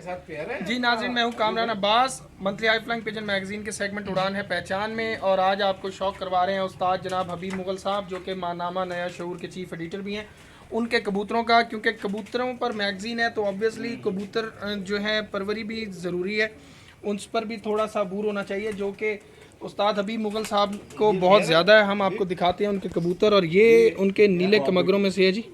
साथ पेयर है। जी नाज़रीन, मैं हूं Kamran Abbas, monthly high flying pigeon magazine के सेगमेंट उड़ान है पहचान में, और आज आपको शौक करवा रहे हैं उस्ताद जनाब हबीब मुगल साहब, जो कि मानामा नया शऊर के चीफ एडिटर भी हैं, उनके कबूतरों का। क्योंकि कबूतरों पर मैगजीन है तो ऑब्वियसली कबूतर जो है परवरी भी ज़रूरी है, उन पर भी थोड़ा सा अबूर होना चाहिए, जो कि उस्ताद हबीब मुगल साहब को बहुत ज़्यादा है। हम आपको दिखाते हैं उनके कबूतर, और ये उनके नीले कमगरों में से है जी।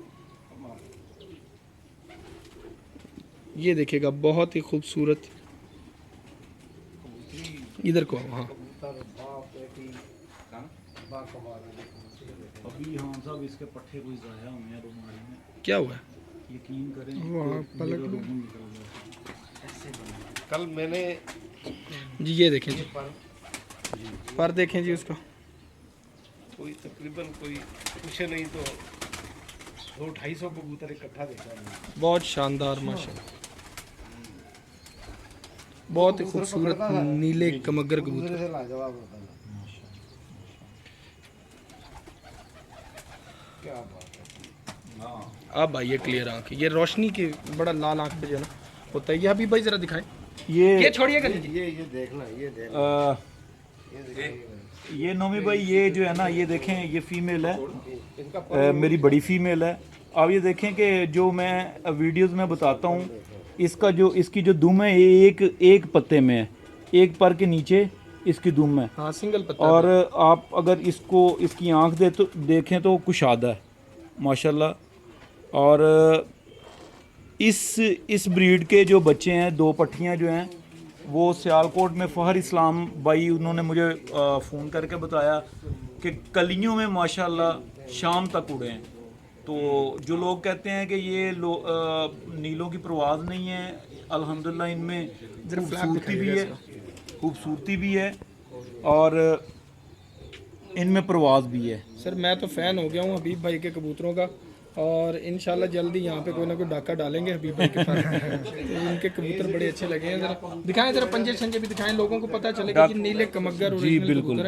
ये देखिएगा, बहुत ही खूबसूरत। इधर को हाँ, अभी हाँ साहब इसके पट्टे कोई ज़ाया हुए हैं रुमाली में, क्या हुआ है? यकीन करें वाह, पलक लो। निकल गया। कल मैंने जी ये देखें जी, पर देखें जी उसका। कोई तकरीबन कोई कुछ नहीं तो 200-250 कबूतर इकट्ठा देखा मैंने। बहुत शानदार माशाल्लाह, बहुत ही खूबसूरत नीले कमगर कबूतर। से लाजवाब होता है। क्या बात है। हाँ अब आइए क्लियर आंख, ये रोशनी की बड़ा लाल आंख पे जो है ना होता है। ये अभी भाई जरा दिखाएं, ये ये छोड़िएगा जी। ये देखना, ये देखना, ये देखना। ये नोमी भाई, ये जो है ना, ये देखें, ये फीमेल है, मेरी बड़ी फीमेल है। अब ये देखें कि जो मैं वीडियोस में बताता हूँ, इसकी जो दुम है ये एक पत्ते में है, एक पर के नीचे इसकी दुम है। हाँ, सिंगल पत्ता। और आप अगर इसकी आंख देखें तो कुशादा है माशाल्लाह। और इस ब्रीड के जो बच्चे हैं, दो पट्टियाँ जो हैं, वो सियालकोट में फ़हर इस्लाम भाई, उन्होंने मुझे फ़ोन करके बताया कि कलियों में माशाल्लाह शाम तक उड़े हैं। तो जो लोग कहते हैं कि ये नीलों की परवाज़ नहीं है, अल्हम्दुलिल्लाह इनमें खूबसूरती भी है और इनमें परवाज़ भी है। सर मैं तो फ़ैन हो गया हूँ हबीब भाई के कबूतरों का, और इंशाल्लाह जल्दी यहाँ पे कोई ना कोई डाका डालेंगे हबीब भाई के पास। तो इनके कबूतर बड़े अच्छे लगे हैं। जरा दिखाएं, जरा पंजे छंजे भी दिखाएं, लोगों को पता चलेगा कि नीले कमगर जी बिल्कुल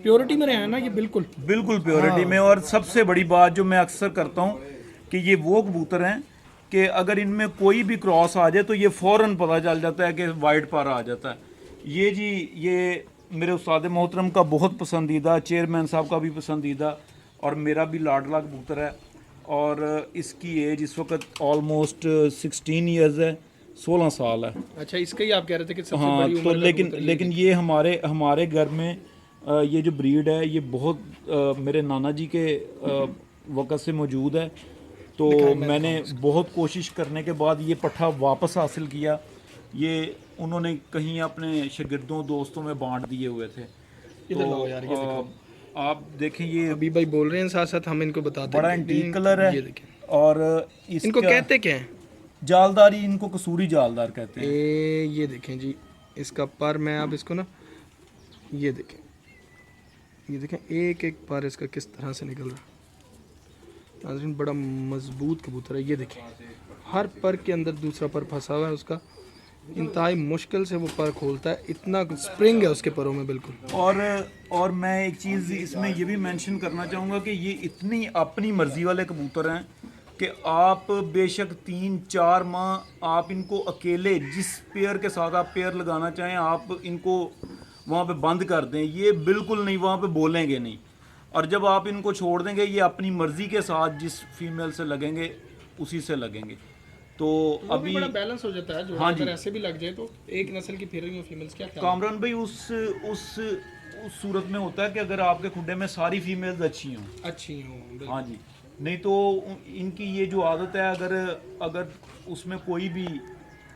प्योरिटी में रहे ना, ये बिल्कुल प्योरिटी में। और सबसे बड़ी बात जो मैं अक्सर करता हूँ कि ये वो कबूतर हैं कि अगर इनमें कोई भी क्रॉस आ जाए तो ये फ़ौरन पता चल जाता है कि वाइट पर आ जाता है। ये जी, ये मेरे उस्ताद मोहतरम का बहुत पसंदीदा, चेयरमैन साहब का भी पसंदीदा, और मेरा भी लाडला कबूतर है। और इसकी एज इस वक्त ऑलमोस्ट 16 ईयर्स है, 16 साल है। अच्छा, इसका ही आप कह रहे थे कि सबसे हाँ, बड़ी तो उम्र का कबूतर लेकिन ये हमारे घर में ये जो ब्रीड है ये बहुत मेरे नाना जी के वक़्त से मौजूद है। तो मैंने बहुत कोशिश करने के बाद ये पट्ठा वापस हासिल किया। ये उन्होंने कहीं अपने शागिर्दों दोस्तों में बांट दिए हुए थे। इधर लाओ यार, ये देखो। आप देखें, ये अभी भाई बोल रहे हैं, साथ साथ हम इनको बताते हैं। बड़ा एंटीक कलर है। ये देखें, और इनको कहते क्या हैं? जालदारी, इनको कसूरी जालदार कहते हैं। ये देखें जी, इसका पर मैं आप इसको ना, ये देखें, ये देखें एक एक पर इसका किस तरह से निकल रहा है। नाज़रीन, बड़ा मजबूत कबूतर है। ये देखें, हर पर के अंदर दूसरा पर फंसा हुआ है उसका, इंतहाई मुश्किल से वो पर खोलता है, इतना स्प्रिंग है उसके परों में बिल्कुल। और मैं एक चीज़ इसमें ये भी मेंशन करना चाहूँगा कि ये इतनी अपनी मर्ज़ी वाले कबूतर हैं कि आप बेशक 3-4 माह आप इनको अकेले जिस पेयर के साथ आप पेयर लगाना चाहें, आप इनको वहाँ पे बंद कर दें, ये बिल्कुल नहीं, वहाँ पे बोलेंगे नहीं। और जब आप इनको छोड़ देंगे, ये अपनी मर्ज़ी के साथ जिस फीमेल से लगेंगे उसी से लगेंगे। तो अभी बड़ा बैलेंस हो जाता है जो, हाँ अगर ऐसे भी लग जाए तो एक नस्ल की फिर रही हो फीमेल्स। क्या ख्याल है? कामरान भाई, उस सूरत में होता है कि अगर आपके खुड्डे में सारी फीमेल्स अच्छी हों, अच्छी हो। हाँ जी, नहीं तो इनकी ये जो आदत है, अगर उसमें कोई भी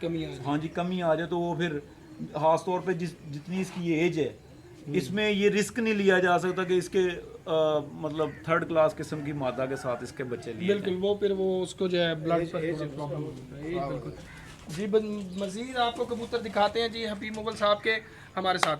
कमी आ जाए, हाँ जी कमी आ जाए, तो वो फिर ख़ास तौर पे जितनी इसकी एज है, इसमें ये रिस्क नहीं लिया जा सकता कि इसके मतलब 3rd क्लास किस्म की मादा के साथ इसके बच्चे लिए बिल्कुल। वो फिर वो उसको जो है ब्लड पर प्रॉब्लम होता है। बिल्कुल जी। मज़ीद आपको कबूतर दिखाते हैं जी हबीब मुगल साहब के, हमारे साथ